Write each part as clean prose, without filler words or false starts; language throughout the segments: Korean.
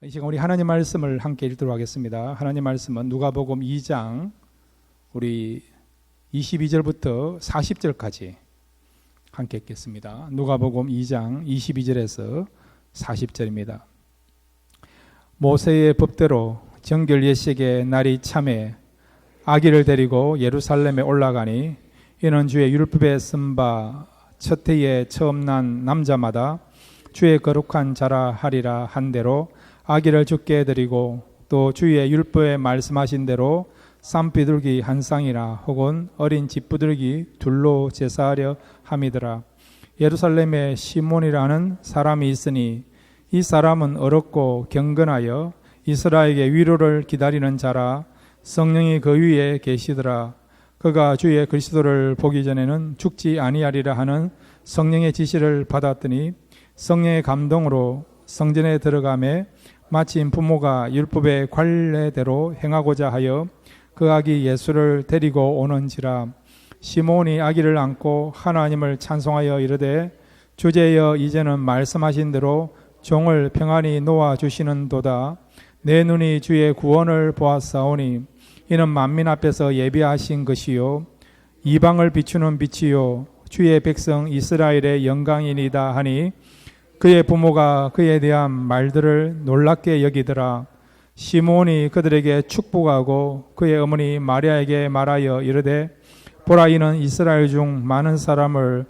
이 시간 우리 하나님 말씀을 함께 읽도록 하겠습니다. 하나님 말씀은 누가복음 2장 우리 22절부터 40절까지 함께 읽겠습니다. 누가복음 2장 22절에서 40절입니다. 모세의 법대로 정결 예식의 날이 참에 아기를 데리고 예루살렘에 올라가니 이는 주의 율법에 쓴 바 첫 해에 처음 난 남자마다 주의 거룩한 자라 하리라 한 대로 아기를 죽게 드리고 또 주의 율법에 말씀하신 대로 쌈비둘기 한 쌍이나 혹은 어린 집부들기 둘로 제사하려 함이더라. 예루살렘에 시몬이라는 사람이 있으니 이 사람은 어렵고 경건하여 이스라엘의 위로를 기다리는 자라. 성령이 그 위에 계시더라. 그가 주의 그리스도를 보기 전에는 죽지 아니하리라 하는 성령의 지시를 받았더니 성령의 감동으로 성전에 들어가매 마침 부모가 율법의 관례대로 행하고자 하여 그 아기 예수를 데리고 오는지라. 시몬이 아기를 안고 하나님을 찬송하여 이르되 주제여 이제는 말씀하신 대로 종을 평안히 놓아 주시는도다. 내 눈이 주의 구원을 보았사오니 이는 만민 앞에서 예비하신 것이요 이방을 비추는 빛이요 주의 백성 이스라엘의 영광이니이다 하니 그의 부모가 그에 대한 말들을 놀랍게 여기더라. 시몬이 그들에게 축복하고 그의 어머니 마리아에게 말하여 이르되 보라 이는 이스라엘 중 많은 사람을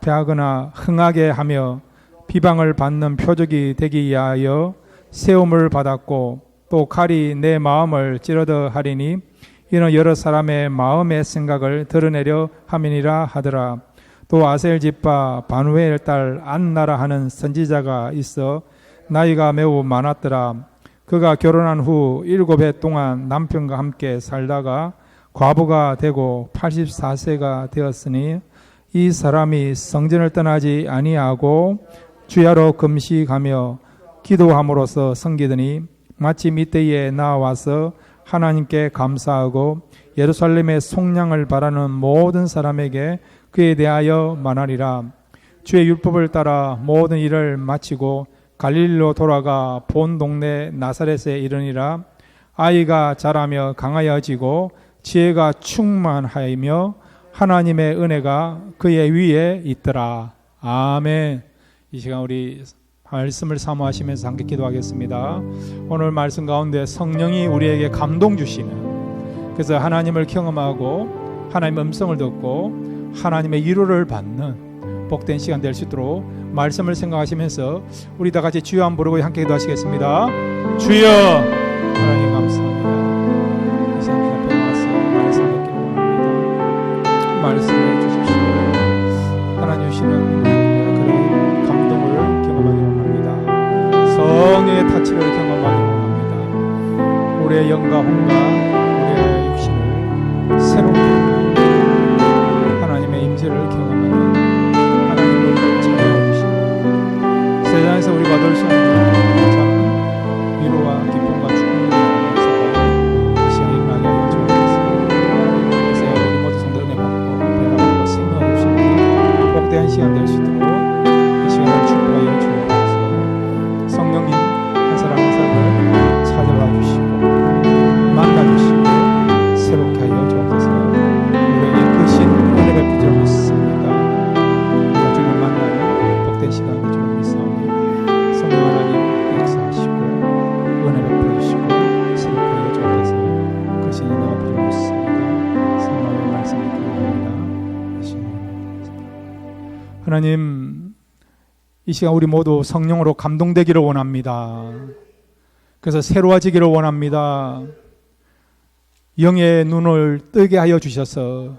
패하거나 흥하게 하며 비방을 받는 표적이 되기 위하여 세움을 받았고 또 칼이 내 마음을 찌르더 하리니 이는 여러 사람의 마음의 생각을 드러내려 함이니라 하더라. 또 아셀 집파 바누엘 딸 안나라 하는 선지자가 있어 나이가 매우 많았더라. 그가 결혼한 후 7해 동안 남편과 함께 살다가 과부가 되고 84세가 되었으니 이 사람이 성전을 떠나지 아니하고 주야로 금식하며 기도함으로써 섬기더니 마침 이때에 나와서 하나님께 감사하고 예루살렘의 속량을 바라는 모든 사람에게 그에 대하여 말하리라. 주의 율법을 따라 모든 일을 마치고 갈릴리로 돌아가 본 동네 나사렛에 이르니라. 아이가 자라며 강하여지고 지혜가 충만하며 하나님의 은혜가 그의 위에 있더라. 아멘. 이 시간 우리 말씀을 사모하시면서 함께 기도하겠습니다. 오늘 말씀 가운데 성령이 우리에게 감동 주시는, 그래서 하나님을 경험하고 하나님의 음성을 듣고 하나님의 위로를 받는 복된 시간 될 수 있도록 말씀을 생각하시면서 우리 다 같이 주여 한번 부르고 함께 기도하시겠습니다. 주여 하나님 감사합니다. 이 시간 앞에 와서 말씀 듣기를 원합니다. 말씀해 주십시오. 하나님 주시는 그런 감동을 경험하기를 원합니다. 성령의 타치를 경험하기를 원합니다. 우리의 영과 혼과 우리의 육신을 새롭게 하나님의 임재를 경험하는 하나님을 찬양하시고 세상에서 우리가 얻을 수 없는 참 위로와 기쁨과 축복을 받아서 이 시간 일어나게 하여 주옵소서. 그래서 우리 모두 성도 은혜 받고 변화받고 생명을 주시는 복대한 시간 될 수 있도록 이 시간을 축복하여 주옵소서. 성령님 한 사람 한 사람을 찾아와 주시고 만나 주시고 새롭게 하여 주옵소서. 우리에게 크신 은혜 베풀 줄 믿습니다. 우리가 주님을 만나는 복된 시간 될 줄 믿사오니 성령 하나님 역사하시고 은혜 베풀어 주시고 새롭게 하여 주옵소서. 크신 은혜 베풀 줄 믿습니다. 성령의 말씀을 기도합니다. 하나님, 이 시간 우리 모두 성령으로 감동되기를 원합니다. 그래서 새로워지기를 원합니다. 영의 눈을 뜨게 하여 주셔서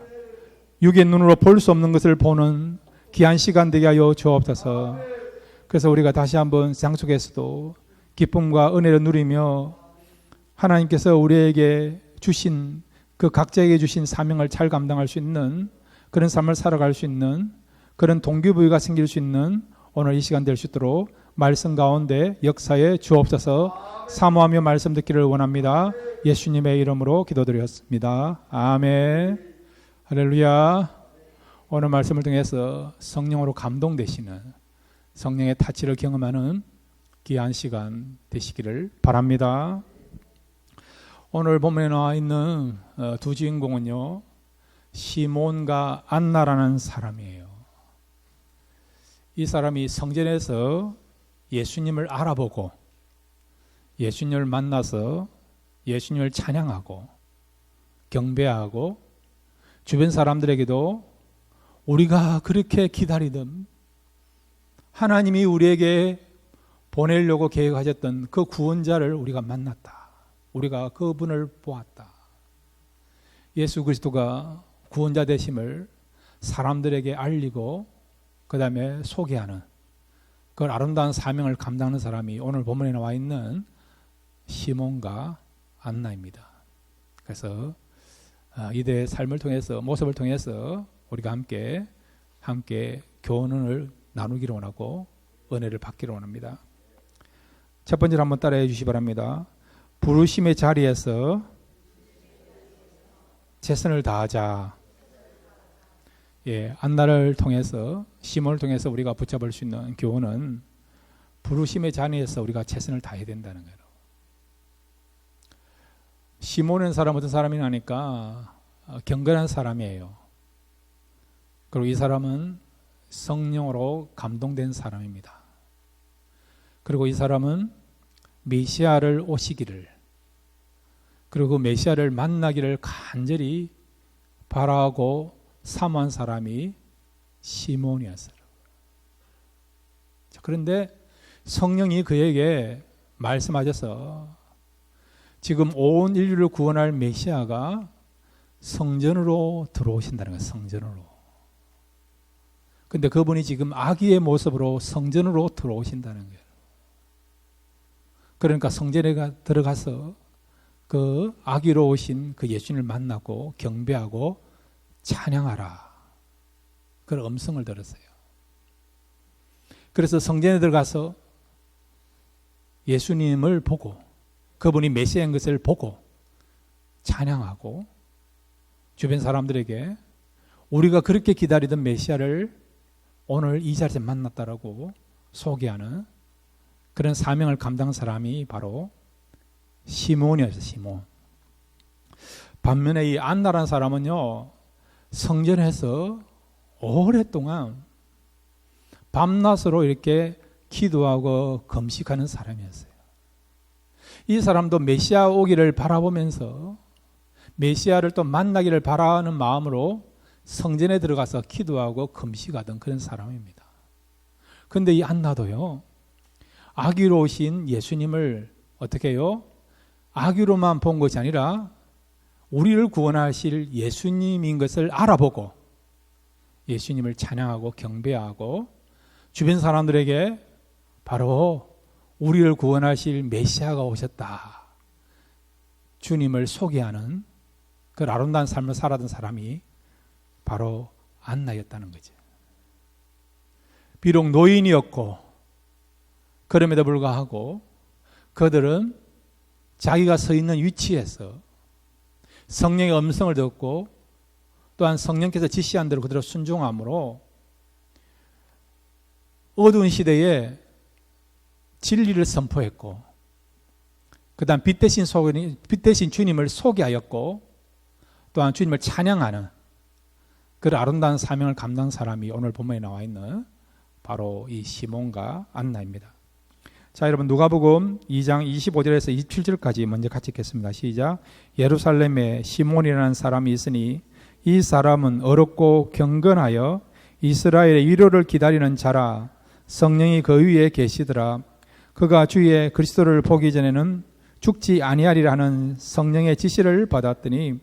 육의 눈으로 볼 수 없는 것을 보는 귀한 시간 되게 하여 주옵소서. 그래서 우리가 다시 한번 세상 속에서도 기쁨과 은혜를 누리며 하나님께서 우리에게 주신 그 각자에게 주신 사명을 잘 감당할 수 있는 그런 삶을 살아갈 수 있는 그런 동기부여가 생길 수 있는 오늘 이 시간 될 수 있도록 말씀 가운데 역사에 주옵소서. 사모하며 말씀 듣기를 원합니다. 예수님의 이름으로 기도드렸습니다. 아멘. 할렐루야. 오늘 말씀을 통해서 성령으로 감동되시는 성령의 타치를 경험하는 귀한 시간 되시기를 바랍니다. 오늘 본문에 나와 있는 두 주인공은요, 시몬과 안나라는 사람이에요. 이 사람이 성전에서 예수님을 알아보고 예수님을 만나서 예수님을 찬양하고 경배하고 주변 사람들에게도 우리가 그렇게 기다리던 하나님이 우리에게 보내려고 계획하셨던 그 구원자를 우리가 만났다. 우리가 그분을 보았다. 예수 그리스도가 구원자 되심을 사람들에게 알리고 그 다음에 소개하는 그걸 아름다운 사명을 감당하는 사람이 오늘 본문에 나와 있는 시몬과 안나입니다. 그래서 이들의 삶을 통해서, 모습을 통해서 우리가 함께 교훈을 나누기를 원하고 은혜를 받기를 원합니다. 첫 번째로 한번 따라해 주시기 바랍니다. 부르심의 자리에서 최선을 다하자. 안나를 통해서, 시몬을 통해서 우리가 붙잡을 수 있는 교훈은 부르심의 자리에서 우리가 최선을 다해야 된다는 거예요. 시몬은 사람 어떤 사람이냐니까 경건한 사람이에요. 그리고 이 사람은 성령으로 감동된 사람입니다. 그리고 이 사람은 메시아를 오시기를, 그리고 메시아를 만나기를 간절히 바라고 사모한 사람이 시몬이었어요. 그런데 성령이 그에게 말씀하셔서 지금 온 인류를 구원할 메시아가 성전으로 들어오신다는 거예요. 성전으로. 근데 그분이 지금 아기의 모습으로 성전으로 들어오신다는 거예요. 그러니까 성전에 들어가서 그 아기로 오신 그 예수님을 만나고 경배하고 찬양하라. 그런 음성을 들었어요. 그래서 성전에 들어가서 예수님을 보고 그분이 메시아인 것을 보고 찬양하고 주변 사람들에게 우리가 그렇게 기다리던 메시아를 오늘 이 자리에서 만났다라고 소개하는 그런 사명을 감당한 사람이 바로 시몬이었어요. 시몬. 반면에 이 안나라는 사람은요, 성전에서 오랫동안 밤낮으로 이렇게 기도하고 금식하는 사람이었어요. 이 사람도 메시아 오기를 바라보면서 메시아를 또 만나기를 바라는 마음으로 성전에 들어가서 기도하고 금식하던 그런 사람입니다. 그런데 이 안나도요, 아기로 오신 예수님을 어떻게 해요? 아기로만 본 것이 아니라 우리를 구원하실 예수님인 것을 알아보고 예수님을 찬양하고 경배하고 주변 사람들에게 바로 우리를 구원하실 메시아가 오셨다, 주님을 소개하는 그 아름다운 삶을 살았던 사람이 바로 안나였다는 거죠. 비록 노인이었고 그럼에도 불구하고 그들은 자기가 서 있는 위치에서 성령의 음성을 듣고 또한 성령께서 지시한 대로 그대로 순종함으로 어두운 시대에 진리를 선포했고 그 다음 빛 대신 주님을 소개하였고 또한 주님을 찬양하는 그런 아름다운 사명을 감당한 사람이 오늘 본문에 나와 있는 바로 이 시몬과 안나입니다. 자, 여러분 누가복음 2장 25절에서 27절까지 먼저 같이 읽겠습니다. 시작. 예루살렘에 시몬이라는 사람이 있으니 이 사람은 어렵고 경건하여 이스라엘의 위로를 기다리는 자라. 성령이 그 위에 계시더라. 그가 주의 그리스도를 보기 전에는 죽지 아니하리라는 성령의 지시를 받았더니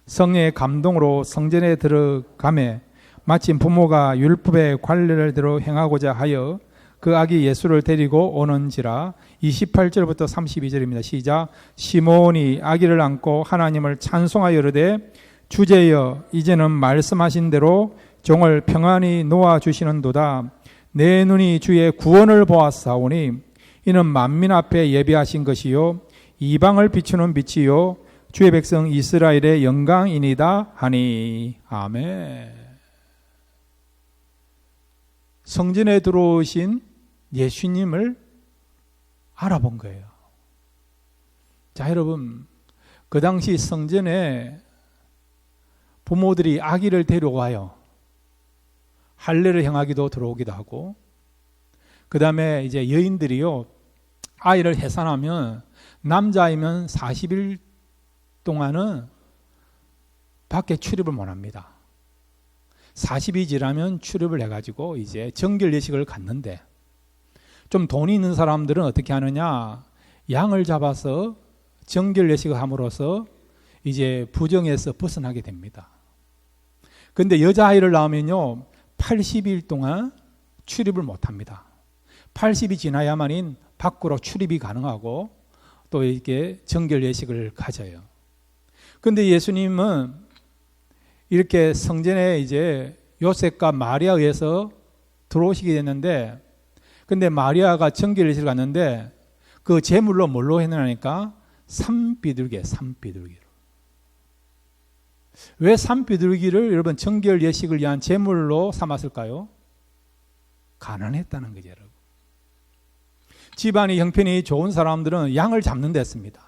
성령의 감동으로 성전에 들어가매 마침 부모가 율법의 관례대로 행하고자 하여 그 아기 예수를 데리고 오는지라. 28절부터 32절입니다. 시작. 시몬이 아기를 안고 하나님을 찬송하여 이르되 주제여 이제는 말씀하신 대로 종을 평안히 놓아주시는도다. 내 눈이 주의 구원을 보았사오니 이는 만민 앞에 예비하신 것이요 이방을 비추는 빛이요 주의 백성 이스라엘의 영광이니이다 하니. 아멘. 성전에 들어오신 예수님을 알아본 거예요. 자, 여러분, 그 당시 성전에 부모들이 아기를 데려와요. 할례를 행하기도 들어오기도 하고, 그 다음에 이제 여인들이요, 아이를 해산하면 남자이면 40일 동안은 밖에 출입을 못 합니다. 40이 지나면 출입을 해가지고 이제 정결 예식을 갖는데, 좀 돈이 있는 사람들은 어떻게 하느냐, 양을 잡아서 정결 예식을 함으로써 이제 부정에서 벗어나게 됩니다. 근데 여자아이를 낳으면요 80일 동안 출입을 못합니다. 80이 지나야만인 밖으로 출입이 가능하고 또 이렇게 정결 예식을 가져요. 근데 예수님은 이렇게 성전에 이제 요셉과 마리아에 의해서 들어오시게 됐는데, 근데 마리아가 정결 예식을 갔는데 그 제물로 뭘로 했느냐니까 산비둘기예요. 산비둘기로. 왜 산비둘기를 여러분 정결 예식을 위한 제물로 삼았을까요? 가난했다는 거죠, 여러분. 집안이 형편이 좋은 사람들은 양을 잡는 데 했습니다.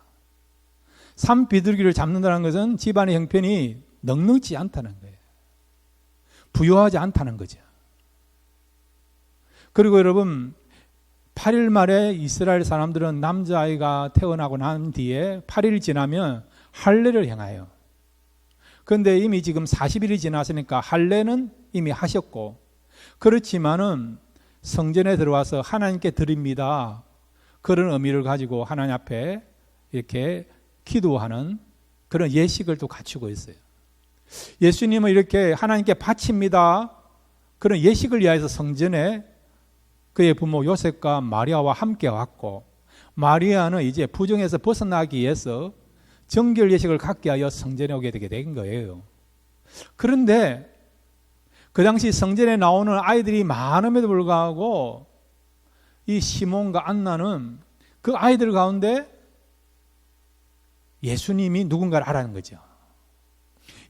산비둘기를 잡는다는 것은 집안의 형편이 넉넉지 않다는 거예요. 부유하지 않다는 거죠. 그리고 여러분, 8일 만에 이스라엘 사람들은 남자아이가 태어나고 난 뒤에 8일 지나면 할례를 행해요. 그런데 이미 지금 40일이 지났으니까 할례는 이미 하셨고, 그렇지만은 성전에 들어와서 하나님께 드립니다, 그런 의미를 가지고 하나님 앞에 이렇게 기도하는 그런 예식을 또 갖추고 있어요. 예수님은 이렇게 하나님께 바칩니다, 그런 예식을 위해서 성전에 그의 부모 요셉과 마리아와 함께 왔고, 마리아는 이제 부정에서 벗어나기 위해서 정결 예식을 갖게 하여 성전에 오게 되게 된 거예요. 그런데 그 당시 성전에 나오는 아이들이 많음에도 불구하고 이 시몬과 안나는 그 아이들 가운데 예수님이 누군가를 알아는 거죠.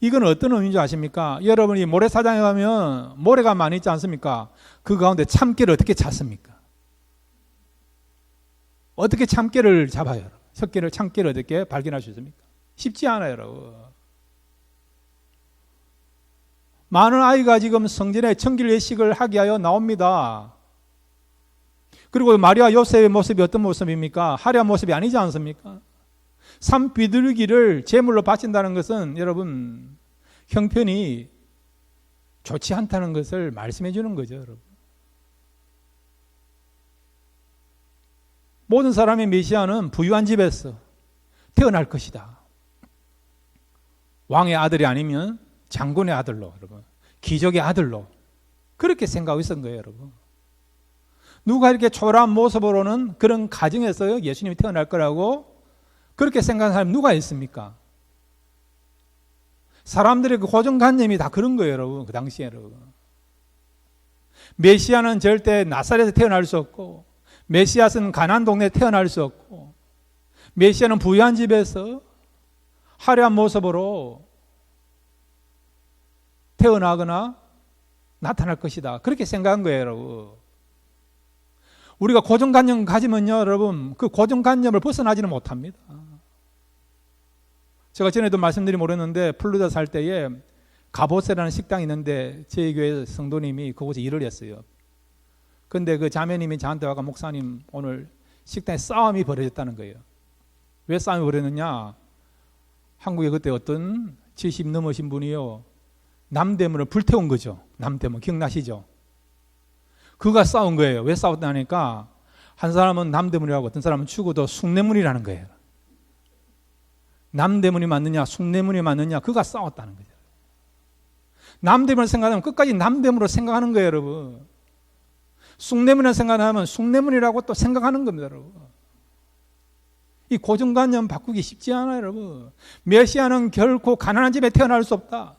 이건 어떤 의미인지 아십니까? 여러분이 모래사장에 가면 모래가 많이 있지 않습니까? 그 가운데 참깨를 어떻게 찾습니까? 어떻게 참깨를 잡아요? 참깨를 어떻게 발견할 수 있습니까? 쉽지 않아요, 여러분. 많은 아이가 지금 성전에 정결 예식을 하게 하여 나옵니다. 그리고 마리아 요셉의 모습이 어떤 모습입니까? 화려한 모습이 아니지 않습니까? 산비둘기를 제물로 바친다는 것은 여러분 형편이 좋지 않다는 것을 말씀해 주는 거죠, 여러분. 모든 사람의 메시아는 부유한 집에서 태어날 것이다. 왕의 아들이 아니면 장군의 아들로, 여러분, 귀족의 아들로 그렇게 생각하고 있었던 거예요, 여러분. 누가 이렇게 초라한 모습으로는 그런 가정에서 예수님이 태어날 거라고 그렇게 생각하는 사람이 누가 있습니까? 사람들의 그 고정관념이 다 그런 거예요, 여러분. 그 당시에, 여러분. 메시아는 절대 나사렛에서 태어날 수 없고, 메시아는 가나안 동네에 태어날 수 없고, 메시아는 부유한 집에서 화려한 모습으로 태어나거나 나타날 것이다, 그렇게 생각한 거예요, 여러분. 우리가 고정관념 가지면요, 여러분, 그 고정관념을 벗어나지는 못합니다. 제가 전에도 말씀드리 모르는데 플루다 살 때에 가보세라는 식당이 있는데 저희 교회 성도님이 그곳에 일을 했어요. 근데 그 자매님이 저한테 와가 목사님 오늘 식당에 싸움이 벌어졌다는 거예요. 왜 싸움이 벌어졌느냐? 한국에 그때 어떤 70 넘으신 분이요, 남대문을 불태운 거죠. 남대문 기억나시죠? 그가 싸운 거예요. 왜 싸웠다니까 한 사람은 남대문이라고 어떤 사람은 죽어도 숭례문이라는 거예요. 남대문이 맞느냐 숭례문이 맞느냐, 그가 싸웠다는 거죠. 남대문을 생각하면 끝까지 남대문으로 생각하는 거예요, 여러분. 숭례문을 생각하면 숭례문이라고 또 생각하는 겁니다, 여러분. 이 고정관념 바꾸기 쉽지 않아요, 여러분. 메시아는 결코 가난한 집에 태어날 수 없다.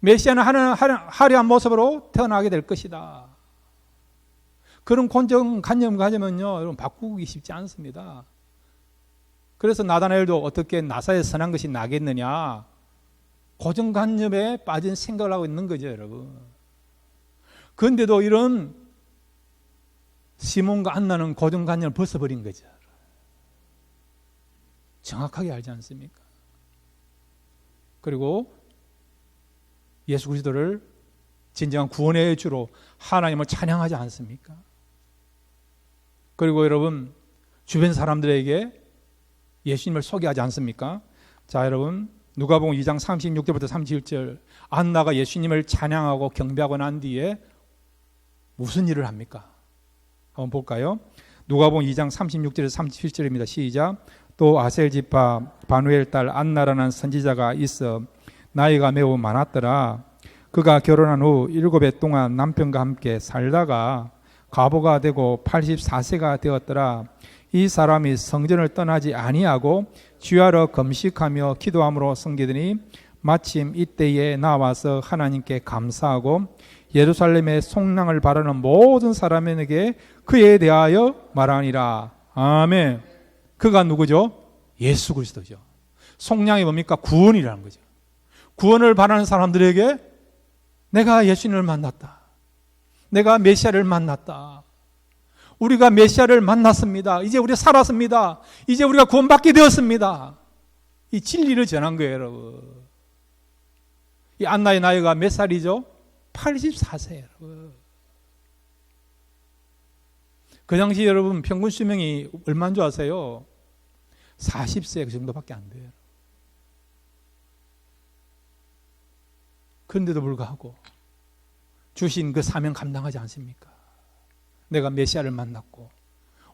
메시아는 화려한 모습으로 태어나게 될 것이다. 그런 고정관념을 가지면요, 여러분, 바꾸기 쉽지 않습니다. 그래서 나다나엘도 어떻게 나사렛에서 선한 것이 나겠느냐, 고정관념에 빠진 생각을 하고 있는 거죠, 여러분. 그런데도 이런 시몬과 안나는 고정관념을 벗어버린 거죠. 정확하게 알지 않습니까? 그리고 예수 그리스도를 진정한 구원의 주로 하나님을 찬양하지 않습니까? 그리고 여러분 주변 사람들에게 예수님을 소개하지 않습니까? 자, 여러분 누가복음 2장 36절부터 37절 안나가 예수님을 찬양하고 경배하고 난 뒤에 무슨 일을 합니까? 한번 볼까요? 누가복음 2장 36절에서 37절입니다. 시작. 또 아셀 지파 바누엘 딸 안나라는 선지자가 있어 나이가 매우 많았더라. 그가 결혼한 후 7해 동안 남편과 함께 살다가 과부가 되고 84세가 되었더라. 이 사람이 성전을 떠나지 아니하고 주야로 금식하며 기도함으로 섬기더니 마침 이때에 나와서 하나님께 감사하고 예루살렘의 속량을 바라는 모든 사람에게 그에 대하여 말하니라. 아멘. 그가 누구죠? 예수 그리스도죠. 속량이 뭡니까? 구원이라는 거죠. 구원을 바라는 사람들에게 내가 예수님을 만났다. 내가 메시아를 만났다. 우리가 메시아를 만났습니다. 이제 우리 살았습니다. 이제 우리가 구원받게 되었습니다. 이 진리를 전한 거예요, 여러분. 이 안나의 나이가 몇 살이죠? 84세, 여러분. 그 당시 여러분 평균 수명이 얼마인 줄 아세요? 40세 그 정도밖에 안 돼요. 그런데도 불구하고 주신 그 사명 감당하지 않습니까? 내가 메시아를 만났고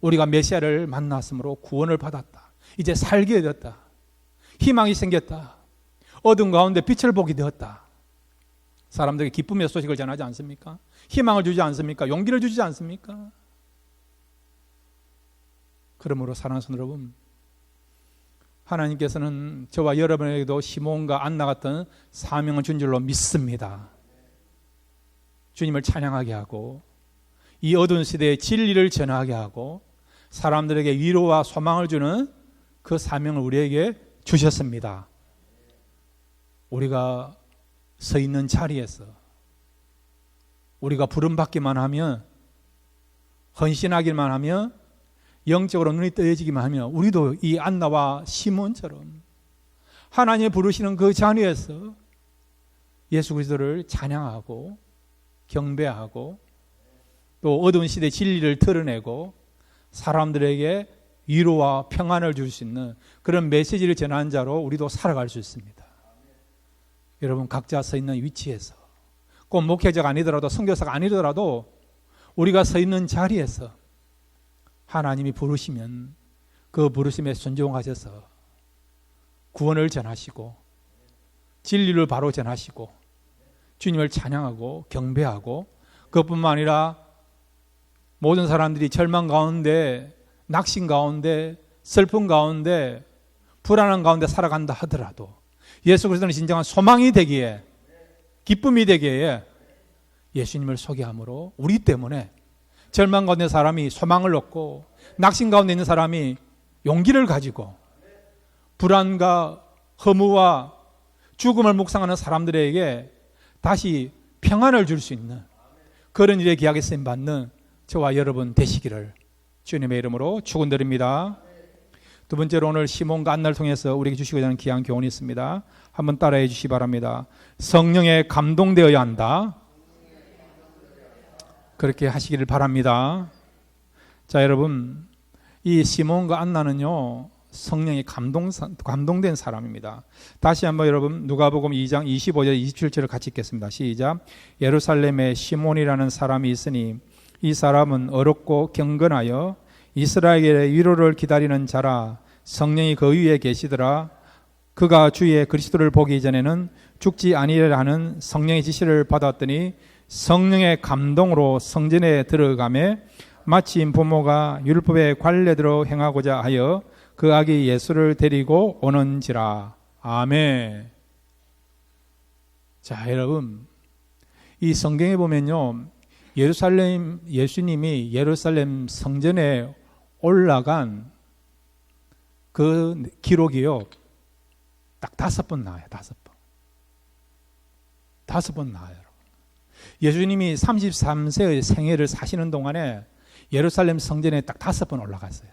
우리가 메시아를 만났으므로 구원을 받았다. 이제 살게 되었다. 희망이 생겼다. 어둠 가운데 빛을 보게 되었다. 사람들에게 기쁨의 소식을 전하지 않습니까? 희망을 주지 않습니까? 용기를 주지 않습니까? 그러므로 사랑하는 성도 여러분, 하나님께서는 저와 여러분에게도 시몬과 안나 같은 사명을 준 줄로 믿습니다. 주님을 찬양하게 하고 이 어두운 시대에 진리를 전하게 하고 사람들에게 위로와 소망을 주는 그 사명을 우리에게 주셨습니다. 우리가 서 있는 자리에서 우리가 부름받기만 하면, 헌신하기만 하면, 영적으로 눈이 떠져지기만 하면 우리도 이 안나와 시몬처럼 하나님이 부르시는 그 자리에서 예수 그리스도를 찬양하고 경배하고 또 어두운 시대의 진리를 드러내고 사람들에게 위로와 평안을 줄 수 있는 그런 메시지를 전하는 자로 우리도 살아갈 수 있습니다. 여러분 각자 서 있는 위치에서 꼭 목회자가 아니더라도 선교사가 아니더라도 우리가 서 있는 자리에서 하나님이 부르시면 그 부르심에 순종하셔서 구원을 전하시고 진리를 바로 전하시고 주님을 찬양하고 경배하고 그것뿐만 아니라 모든 사람들이 절망 가운데, 낙심 가운데, 슬픔 가운데, 불안한 가운데 살아간다 하더라도 예수 그리스도는 진정한 소망이 되기에, 기쁨이 되기에 예수님을 소개함으로 우리 때문에 절망 가운데 사람이 소망을 얻고 낙심 가운데 있는 사람이 용기를 가지고 불안과 허무와 죽음을 묵상하는 사람들에게 다시 평안을 줄 수 있는 그런 일에 귀하게 쓰임받는 저와 여러분 되시기를 주님의 이름으로 축원드립니다. 두 번째로 오늘 시몬과 안나를 통해서 우리에게 주시고자 하는 귀한 교훈이 있습니다. 한번 따라해 주시기 바랍니다. 성령에 감동되어야 한다. 그렇게 하시기를 바랍니다. 자, 여러분, 이 시몬과 안나는요 성령이 감동된 사람입니다. 다시 한번 여러분 누가복음 2장 25절 27절을 같이 읽겠습니다. 시작. 예루살렘에 시몬이라는 사람이 있으니 이 사람은 어렵고 경건하여 이스라엘의 위로를 기다리는 자라. 성령이 그 위에 계시더라. 그가 주의 그리스도를 보기 전에는 죽지 아니하려 하는 성령의 지시를 받았더니 성령의 감동으로 성전에 들어가매 마침 부모가 율법의 관례대로 행하고자 하여 그 아기 예수를 데리고 오는지라. 아멘. 자, 여러분, 이 성경에 보면요 예수님이 예루살렘 성전에 올라간 그 기록이요 딱 5번 나와요. 5번 나와요. 예수님이 33세의 생애를 사시는 동안에 예루살렘 성전에 딱 5번 올라갔어요.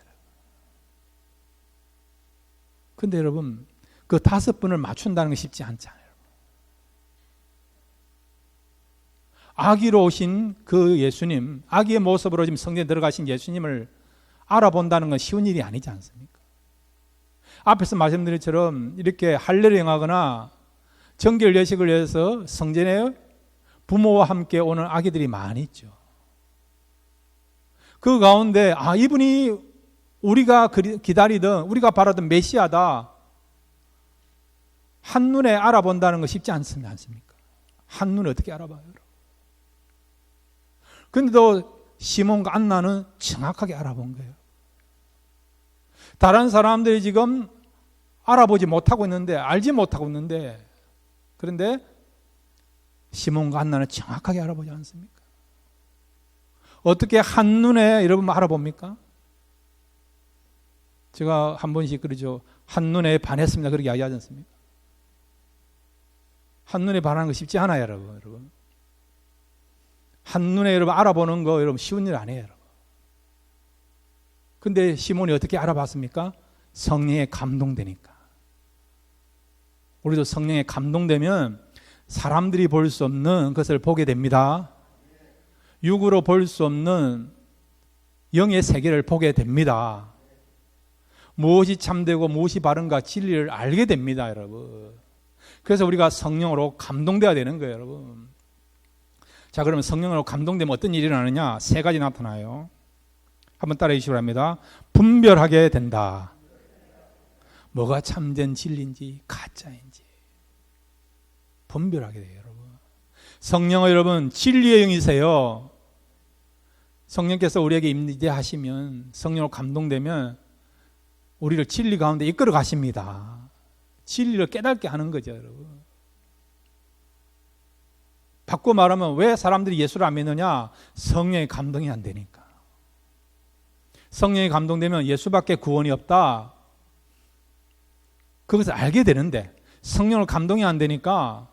근데 여러분, 그 5번을 맞춘다는 게 쉽지 않잖아요. 아기로 오신 그 예수님, 아기의 모습으로 지금 성전에 들어가신 예수님을 알아본다는 건 쉬운 일이 아니지 않습니까? 앞에서 말씀드린 것처럼 이렇게 할례를 행하거나 정결 예식을 위해서 성전에 부모와 함께 오는 아기들이 많이 있죠. 그 가운데 이분이 우리가 기다리던, 우리가 바라던 메시아다, 한눈에 알아본다는 거 쉽지 않습니까? 한눈에 어떻게 알아봐요? 그런데도 시몬과 안나는 정확하게 알아본 거예요. 다른 사람들이 지금 알아보지 못하고 있는데, 알지 못하고 있는데, 그런데 시몬과 안나는 정확하게 알아보지 않습니까? 어떻게 한눈에 여러분 알아봅니까? 제가 한 번씩 그러죠. 한눈에 반했습니다. 그렇게 이야기하지 않습니까? 한눈에 반하는 거 쉽지 않아요, 여러분. 한눈에 여러분 알아보는 거 여러분 쉬운 일 아니에요, 여러분. 근데 시몬이 어떻게 알아봤습니까? 성령에 감동되니까. 우리도 성령에 감동되면 사람들이 볼 수 없는 것을 보게 됩니다. 육으로 볼 수 없는 영의 세계를 보게 됩니다. 무엇이 참되고 무엇이 바른가 진리를 알게 됩니다, 여러분. 그래서 우리가 성령으로 감동돼야 되는 거예요, 여러분. 자, 그러면 성령으로 감동되면 어떤 일이 일어나느냐? 3가지 나타나요. 한번 따라해 주시기 바랍니다. 분별하게 된다. 뭐가 참된 진리인지 가짜인지 분별하게 돼요, 여러분. 성령은 여러분 진리의 영이세요. 성령께서 우리에게 임재하시면, 성령으로 감동되면 우리를 진리 가운데 이끌어 가십니다. 진리를 깨닫게 하는 거죠, 여러분. 바꿔 말하면 왜 사람들이 예수를 안 믿느냐? 성령의 감동이 안 되니까. 성령이 감동되면 예수밖에 구원이 없다, 그것을 알게 되는데, 성령으로 감동이 안 되니까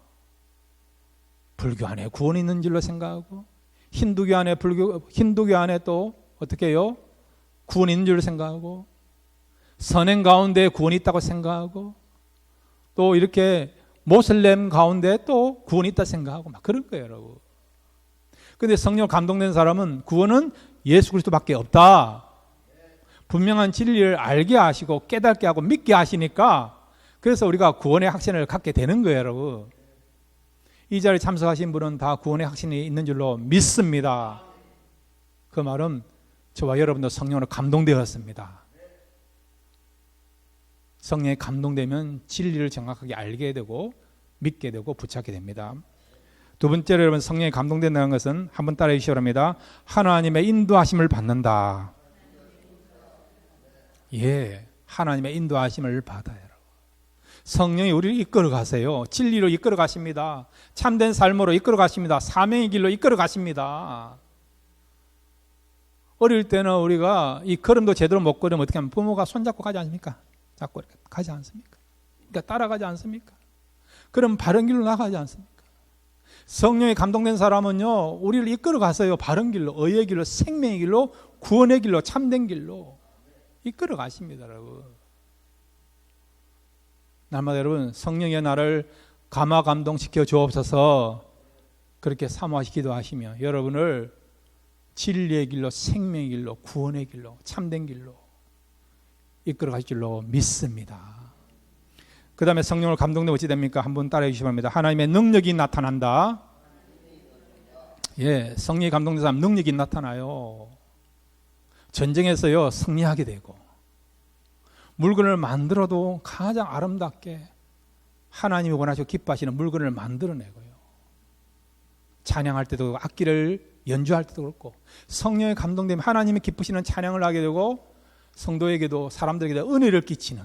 불교 안에 구원이 있는 줄로 생각하고, 힌두교 안에 또 어떻게 해요? 구원이 있는 줄로 생각하고, 선행 가운데 구원이 있다고 생각하고, 또 이렇게 모슬렘 가운데 또 구원이 있다 생각하고 막 그런 거예요, 여러분. 그런데 성령 감동된 사람은 구원은 예수 그리스도밖에 없다, 분명한 진리를 알게 하시고 깨닫게 하고 믿게 하시니까, 그래서 우리가 구원의 확신을 갖게 되는 거예요, 여러분. 이 자리에 참석하신 분은 다 구원의 확신이 있는 줄로 믿습니다. 그 말은 저와 여러분도 성령으로 감동되었습니다. 성령에 감동되면 진리를 정확하게 알게 되고 믿게 되고 붙잡게 됩니다. 두 번째로 여러분, 성령에 감동된다는 것은 한번 따라해 주시기 바랍니다. 하나님의 인도하심을 받는다. 예, 하나님의 인도하심을 받아요. 성령이 우리를 이끌어 가세요. 진리로 이끌어 가십니다. 참된 삶으로 이끌어 가십니다. 사명의 길로 이끌어 가십니다. 어릴 때는 우리가 이 걸음도 제대로 못 걸으면 어떻게 하면 부모가 손잡고 가지 않습니까? 잡고 이렇게 가지 않습니까? 그러니까 따라가지 않습니까? 그럼 바른 길로 나가지 않습니까? 성령에 감동된 사람은요, 우리를 이끌어 가세요. 바른 길로, 의의 길로, 생명의 길로, 구원의 길로, 참된 길로 이끌어 가십니다, 여러분. 날마다 여러분, 성령의 나를 감화 감동시켜 주옵소서, 그렇게 사모하시 기도하시며 여러분을 진리의 길로, 생명의 길로, 구원의 길로, 참된 길로 이끌어 가실 줄로 믿습니다. 그 다음에 성령을 감동되면 어찌 됩니까? 한번 따라해 주시기 바랍니다. 하나님의 능력이 나타난다. 예, 성령이 감동된 사람 능력이 나타나요. 전쟁에서요, 승리하게 되고, 물건을 만들어도 가장 아름답게 하나님이 원하시고 기뻐하시는 물건을 만들어내고요. 찬양할 때도, 악기를 연주할 때도 그렇고, 성령에 감동되면 하나님이 기쁘시는 찬양을 하게 되고, 성도에게도 사람들에게도 은혜를 끼치는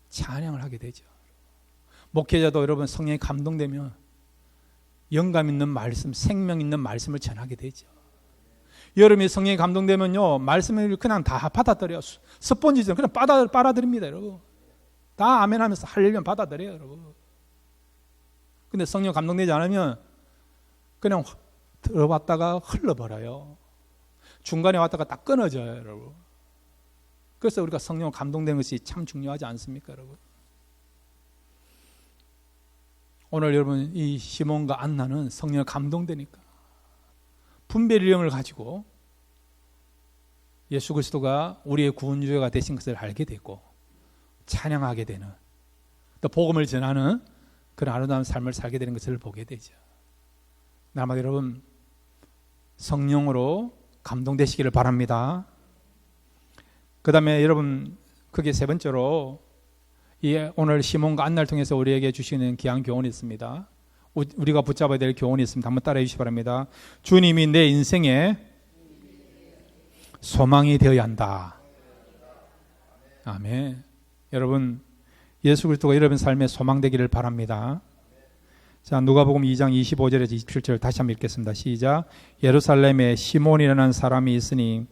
찬양을 하게 되죠. 목회자도 여러분 성령에 감동되면 영감 있는 말씀, 생명 있는 말씀을 전하게 되죠. 여러분이 성령에 감동되면요, 말씀을 그냥 다 받아들여요. 스펀지처럼 그냥 빨아들입니다, 여러분. 다 아멘하면서 할렐루야 받아들여요, 여러분. 근데 성령 감동되지 않으면 그냥 들어봤다가 흘러버려요. 중간에 왔다가 딱 끊어져요, 여러분. 그래서 우리가 성령으로 감동되는 것이 참 중요하지 않습니까, 여러분? 오늘 여러분 이 시몬과 안나는 성령으로 감동되니까 분별력을 가지고 예수 그리스도가 우리의 구원주가 되신 것을 알게 되고 찬양하게 되는, 또 복음을 전하는 그런 아름다운 삶을 살게 되는 것을 보게 되죠. 나마 여러분 성령으로 감동되시기를 바랍니다. 그 다음에 여러분 그게 세 번째로 오늘 시몬과 안나를 통해서 우리에게 주시는 귀한 교훈이 있습니다. 우리가 붙잡아야 될 교훈이 있습니다. 한번 따라해 주시기 바랍니다. 주님이 내 인생에 소망이 되어야 한다. 아멘. 여러분 예수 그리스도가 여러분 삶의 소망 되기를 바랍니다. 자, 누가복음 2장 25절에서 27절 다시 한번 읽겠습니다. 시작. 예루살렘에 시몬이라는 사람이 있으니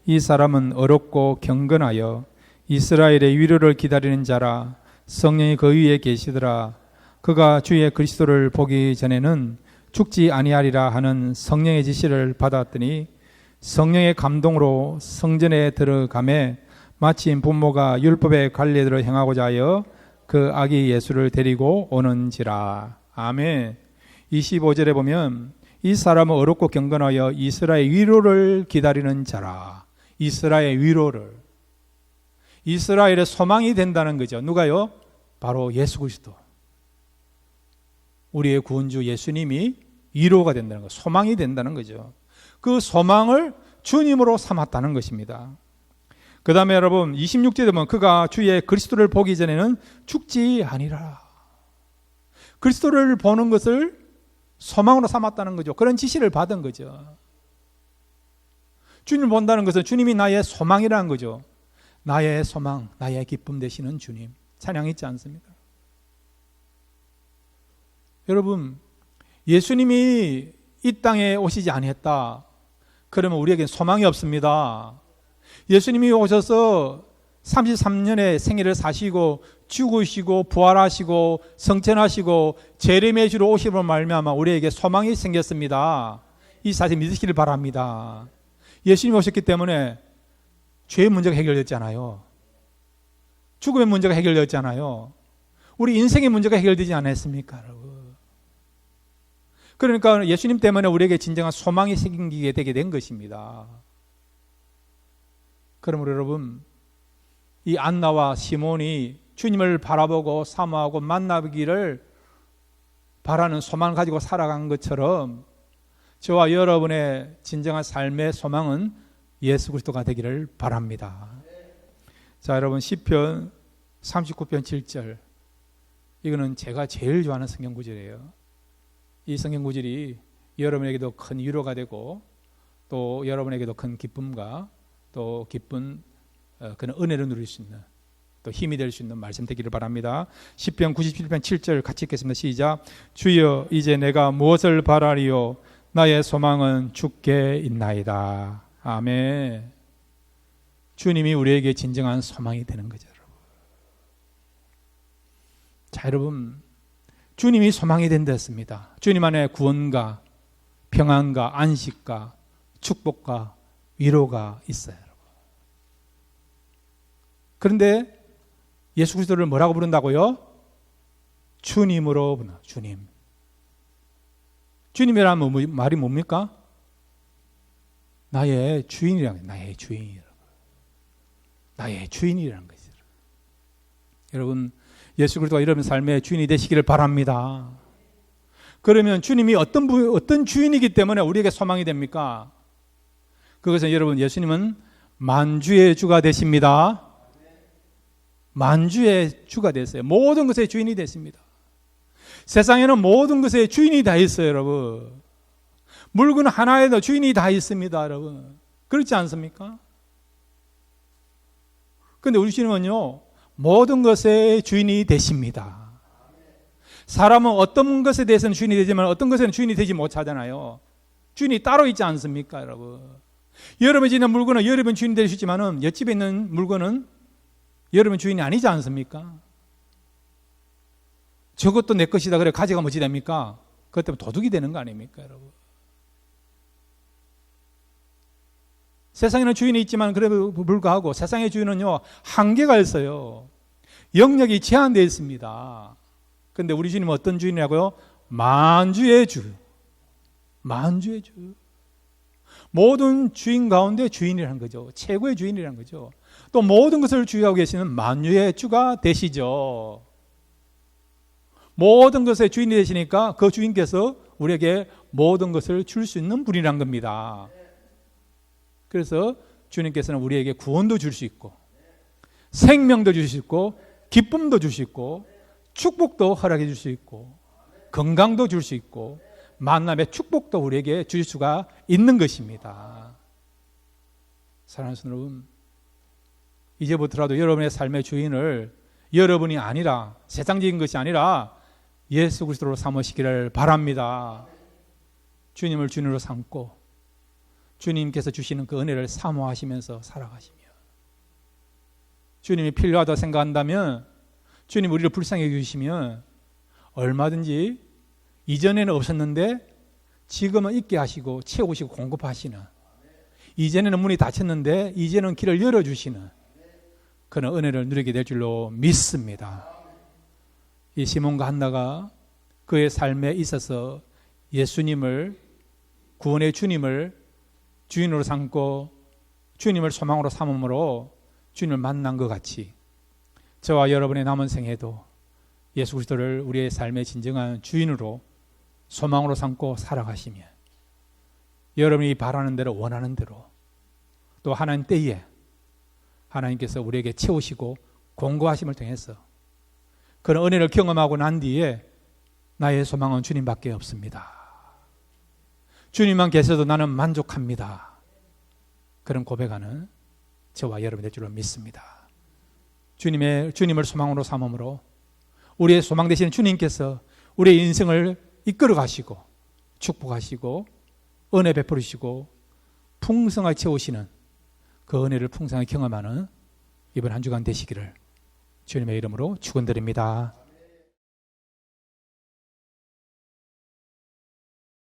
이 사람은 어렵고 경건하여 이스라엘의 위로를 기다리는 자라. 성령이 그 위에 계시더라. 그가 주의 그리스도를 보기 전에는 죽지 아니하리라 하는 성령의 지시를 받았더니 성령의 감동으로 성전에 들어가매 마침 부모가 율법의 관례대로 행하고자 하여 그 아기 예수를 데리고 오는지라. 아멘. 25절에 보면 이 사람은 어렵고 경건하여 이스라엘 위로를 기다리는 자라. 이스라엘 위로를. 이스라엘의 소망이 된다는 거죠. 누가요? 바로 예수 그리스도. 우리의 구원주 예수님이 위로가 된다는 거, 소망이 된다는 거죠. 그 소망을 주님으로 삼았다는 것입니다. 그 다음에 여러분 26절에 보면 그가 주의 그리스도를 보기 전에는 죽지 아니라. 그리스도를 보는 것을 소망으로 삼았다는 거죠. 그런 지시를 받은 거죠. 주님을 본다는 것은 주님이 나의 소망이라는 거죠. 나의 소망, 나의 기쁨 되시는 주님. 찬양 있지 않습니까? 여러분 예수님이 이 땅에 오시지 아니했다 그러면 우리에겐 소망이 없습니다. 예수님이 오셔서 33년의 생애를 사시고 죽으시고 부활하시고 성천하시고 재림의 주로 오심으로 말미암아 우리에게 소망이 생겼습니다. 이 사실 믿으시길 바랍니다. 예수님이 오셨기 때문에 죄의 문제가 해결됐잖아요. 죽음의 문제가 해결됐잖아요. 우리 인생의 문제가 해결되지 않았습니까, 여러분? 그러니까 예수님 때문에 우리에게 진정한 소망이 생기게 되게 된 것입니다. 그러므로 여러분 이 안나와 시몬이 주님을 바라보고 사모하고 만나기를 바라는 소망을 가지고 살아간 것처럼 저와 여러분의 진정한 삶의 소망은 예수 그리스도가 되기를 바랍니다. 자, 여러분 시편 39편 7절 이거는 제가 제일 좋아하는 성경 구절이에요. 이 성경 구절이 여러분에게도 큰 위로가 되고 또 여러분에게도 큰 기쁨과 또 기쁜 그런 은혜를 누릴 수 있는 또 힘이 될 수 있는 말씀 되기를 바랍니다. 시편 97편 7절 같이 읽겠습니다. 시작. 주여 이제 내가 무엇을 바라리요 나의 소망은 주께 있나이다. 아멘. 주님이 우리에게 진정한 소망이 되는 거죠, 여러분. 자, 여러분 주님이 소망이 된다 했습니다. 주님 안에 구원과 평안과 안식과 축복과 위로가 있어요, 여러분. 그런데 예수 그리스도를 뭐라고 부른다고요? 주님으로 부른다. 주님. 주님이라는 말이 뭡니까? 나의 주인이라는 거예요. 나의 주인이라는 거예요. 나의 주인이라는 것이죠. 여러분 예수 그리스도가 여러분 삶의 주인이 되시기를 바랍니다. 그러면 주님이 어떤 주인이기 때문에 우리에게 소망이 됩니까? 그것은 여러분 예수님은 만주의 주가 되십니다. 만주의 주가 됐어요. 모든 것의 주인이 됐습니다. 세상에는 모든 것의 주인이 다 있어요, 여러분. 물건 하나에도 주인이 다 있습니다, 여러분. 그렇지 않습니까? 그런데 우리 주님은요 모든 것의 주인이 되십니다. 사람은 어떤 것에 대해서는 주인이 되지만 어떤 것에는 주인이 되지 못하잖아요. 주인이 따로 있지 않습니까, 여러분? 여러분이 지는 물건은 여러분 주인이 될 수 있지만은 옆집에 있는 물건은 여러분 주인이 아니지 않습니까? 저것도 내 것이다 그래 가져가면 어찌 됩니까? 그것 때문에 도둑이 되는 거 아닙니까, 여러분? 세상에는 주인이 있지만 그래도 불구하고 세상의 주인은요, 한계가 있어요. 영역이 제한되어 있습니다. 그런데 우리 주님은 어떤 주인이라고요? 만주의 주. 만주의 주. 모든 주인 가운데 주인이라는 거죠. 최고의 주인이라는 거죠. 또 모든 것을 주유하고 계시는 만유의 주가 되시죠. 모든 것의 주인이 되시니까 그 주인께서 우리에게 모든 것을 줄 수 있는 분이란 겁니다. 그래서 주님께서는 우리에게 구원도 줄 수 있고 생명도 줄 수 있고 기쁨도 줄 수 있고 축복도 허락해 줄 수 있고 건강도 줄 수 있고 만남의 축복도 우리에게 줄 수가 있는 것입니다. 사랑하는 여러분, 이제부터라도 여러분의 삶의 주인을 여러분이 아니라 세상적인 것이 아니라 예수 그리스도로 삼으시기를 바랍니다. 주님을 주님으로 삼고 주님께서 주시는 그 은혜를 사모하시면서 살아가시며 주님이 필요하다고 생각한다면 주님 우리를 불쌍히 여기시면 얼마든지 이전에는 없었는데 지금은 있게 하시고 채우시고 공급하시는, 이전에는 문이 닫혔는데 이제는 길을 열어주시는 그런 은혜를 누리게 될 줄로 믿습니다. 이 시몬과 한나가 그의 삶에 있어서 예수님을, 구원의 주님을 주인으로 삼고 주님을 소망으로 삼음으로 주님을 만난 것 같이 저와 여러분의 남은 생에도 예수 그리스도를 우리의 삶의 진정한 주인으로 소망으로 삼고 살아가시며 여러분이 바라는 대로 원하는 대로 또 하나님 때에 하나님께서 우리에게 채우시고 공고하심을 통해서 그런 은혜를 경험하고 난 뒤에 나의 소망은 주님밖에 없습니다. 주님만 계셔도 나는 만족합니다. 그런 고백하는 저와 여러분 될 줄로 믿습니다. 주님을 소망으로 삼음으로 우리의 소망 되시는 주님께서 우리의 인생을 이끌어 가시고 축복하시고 은혜 베풀으시고 풍성하게 채우시는 그 은혜를 풍성하게 경험하는 이번 한 주간 되시기를 주님의 이름으로 축원드립니다.